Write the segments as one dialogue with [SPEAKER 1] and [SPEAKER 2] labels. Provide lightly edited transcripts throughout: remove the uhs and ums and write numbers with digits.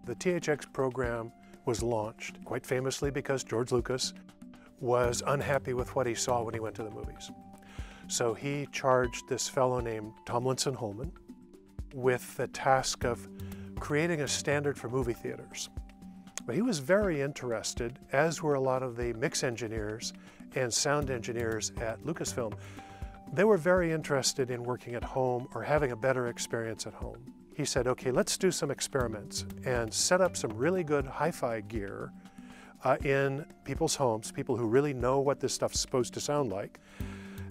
[SPEAKER 1] The THX program was launched, quite famously because George Lucas was unhappy with what he saw when he went to the movies. So he charged this fellow named Tomlinson Holman with the task of creating a standard for movie theaters. But he was very interested, as were a lot of the mix engineers and sound engineers at Lucasfilm. They were very interested in working at home or having a better experience at home. He said, okay, let's do some experiments and set up some really good hi-fi gear in people's homes, people who really know what this stuff's supposed to sound like,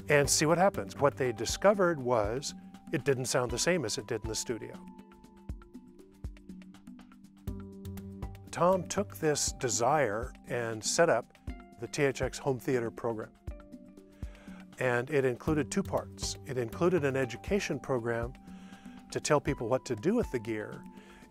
[SPEAKER 1] and see what happens. What they discovered was it didn't sound the same as it did in the studio. Tom took this desire and set up the THX home theater program. And it included two parts. It included an education program to tell people what to do with the gear,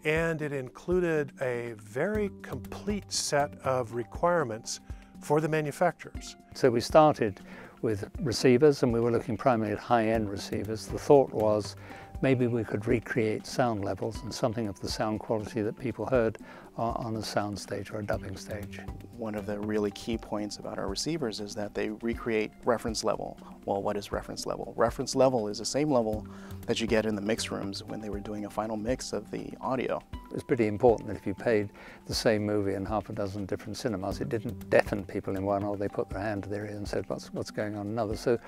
[SPEAKER 1] and it included a very complete set of requirements for the manufacturers.
[SPEAKER 2] So we started with receivers, and we were looking primarily at high-end receivers. The thought was maybe we could recreate sound levels and something of the sound quality that people heard on a sound stage or a dubbing stage.
[SPEAKER 3] One of the really key points about our receivers is that they recreate reference level. Well, what is reference level? Reference level is the same level that you get in the mix rooms when they were doing a final mix of the audio.
[SPEAKER 2] It's pretty important that if you played the same movie in half a dozen different cinemas, it didn't deafen people in one, or they put their hand to their ear and said, what's going on in another. So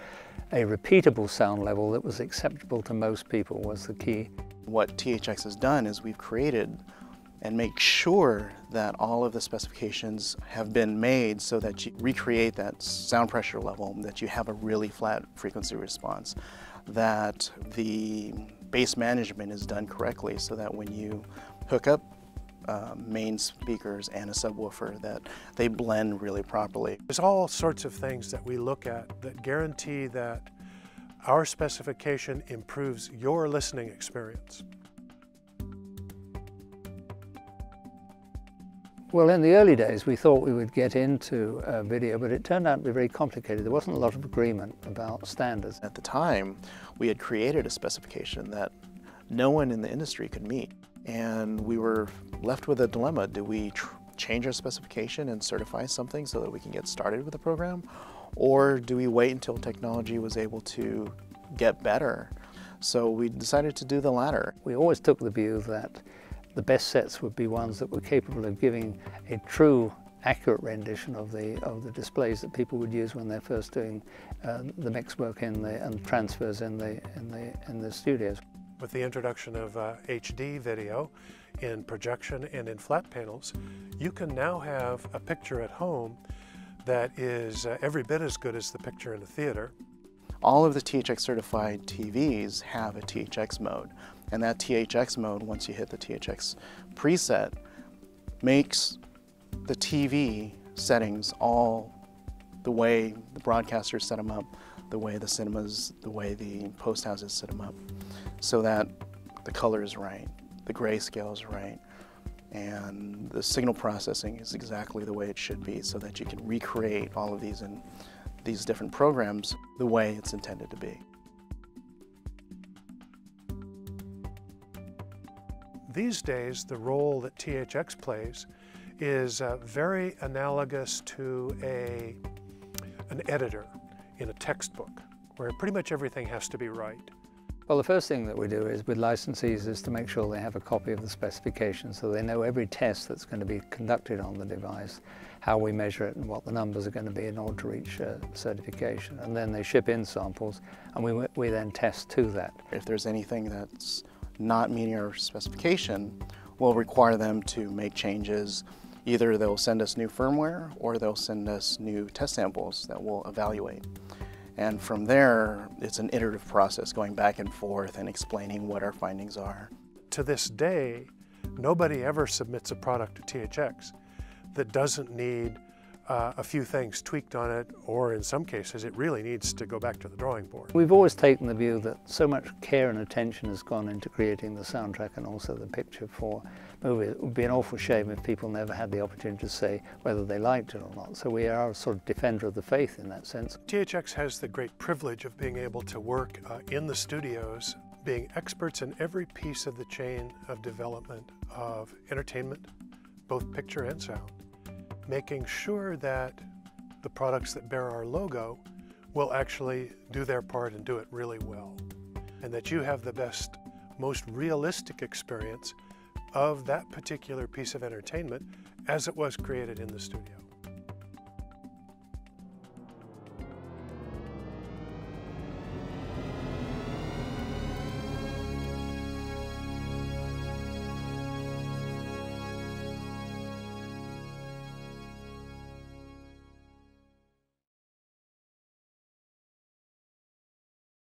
[SPEAKER 2] a repeatable sound level that was acceptable to most people was the key.
[SPEAKER 3] What THX has done is we've created and make sure that all of the specifications have been made so that you recreate that sound pressure level, that you have a really flat frequency response, that the bass management is done correctly so that when you hook up main speakers and a subwoofer, that they blend really properly.
[SPEAKER 1] There's all sorts of things that we look at that guarantee that our specification improves your listening experience.
[SPEAKER 2] Well, in the early days, we thought we would get into video, but it turned out to be very complicated. There wasn't a lot of agreement about standards.
[SPEAKER 3] At the time, we had created a specification that no one in the industry could meet. And we were left with a dilemma. Do we change our specification and certify something so that we can get started with the program? Or do we wait until technology was able to get better? So we decided to do the latter.
[SPEAKER 2] We always took the view that the best sets would be ones that were capable of giving a true, accurate rendition of the displays that people would use when they're first doing the mix work and transfers in the studios.
[SPEAKER 1] With the introduction of HD video in projection and in flat panels, you can now have a picture at home that is every bit as good as the picture in the theater.
[SPEAKER 3] All of the THX certified TVs have a THX mode, and that THX mode, once you hit the THX preset, makes the TV settings all the way the broadcasters set them up, the way the cinemas, the way the post houses set them up, so that the color is right, the grayscale is right, and the signal processing is exactly the way it should be, so that you can recreate all of these in these different programs the way it's intended to be.
[SPEAKER 1] These days, the role that THX plays is very analogous to an editor in a textbook, where pretty much everything has to be right.
[SPEAKER 2] Well, the first thing that we do is with licensees is to make sure they have a copy of the specification so they know every test that's going to be conducted on the device, how we measure it and what the numbers are going to be in order to reach certification. And then they ship in samples and we then test to that.
[SPEAKER 3] If there's anything that's not meeting our specification, we'll require them to make changes. Either they'll send us new firmware or they'll send us new test samples that we'll evaluate. And from there, it's an iterative process, going back and forth and explaining what our findings are.
[SPEAKER 1] To this day, nobody ever submits a product to THX that doesn't need a few things tweaked on it, or in some cases, it really needs to go back to the drawing board.
[SPEAKER 2] We've always taken the view that so much care and attention has gone into creating the soundtrack and also the picture for movies. It would be an awful shame if people never had the opportunity to say whether they liked it or not. So we are a sort of defender of the faith in that sense.
[SPEAKER 1] THX has the great privilege of being able to work in the studios being experts in every piece of the chain of development of entertainment, both picture and sound, making sure that the products that bear our logo will actually do their part and do it really well, and that you have the best, most realistic experience of that particular piece of entertainment as it was created in the studio.